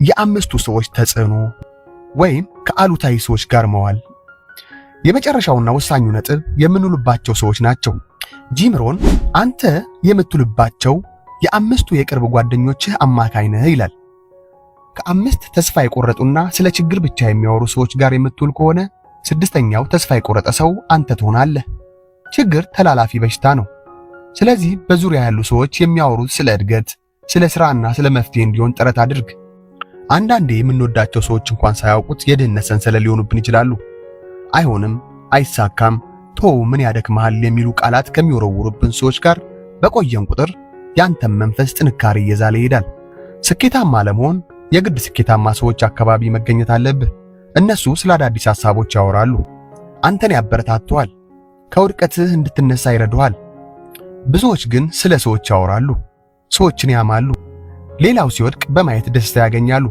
የአምስቱ ሰዎች ተጽዕኖ ወይም ከአሉታዊ ሰዎች ጋር መዋል። የመጨረሻውና ወሳኙ ነጥብ የምንውልባቸው ሰዎች ናቸው። ጂም ሮን አንተ የምትውልባቸው የአምስቱ የቅርብ ጓደኞችህ አማካይ ነህ ይላል። ከአምስት ተስፋ የቆረጡና ስለ ችግር ብቻ የሚያወሩ ሰዎች ጋር የምትውል ከሆነ ስድስተኛው ተስፋ የቆረጠ ሰው አንተ ትሆናለህ። ችግር ተላላፊ በሽታ ነው። ስለዚህ በዙሪያ ያሉ ሰዎች የሚያወሩት ስለ እድገት፣ ስለ ስራና ስለ መፍትሄ እንዲሆን ጥረት አድርግ። አንዳንዴ የምንወዳቸው ሰዎች እንኳን ሳያውቁት የድህነት ሰንሰለት ሊሆኑብን ይችላሉ። አይሆንም፣ አይሳካም፣ ተው፣ ምን ያደክመሃል የሚሉ ቃላት ከሚወረውሩብን ሰዎች ጋር በቆየን ቁጥር ያንተም መንፈስ ጥንካሬ እየዛለ ይሄዳል። ስኬታማ ለመሆን የግድ ስኬታማ ሰዎች አካባቢ መገኘት አለብህ። እነሱ ስለ አዳዲስ ሐሳቦች ያወራሉ፣ አንተን ያበረታቱሃል፣ ከውድቀትህ እንድትነሳ ይረዱሃል። ብዙዎች ግን ስለ ሰዎች ያወራሉ፣ ሰዎችን ያማሉ፣ ሌላው ሲወድቅ በማየት ደስታ ያገኛሉ።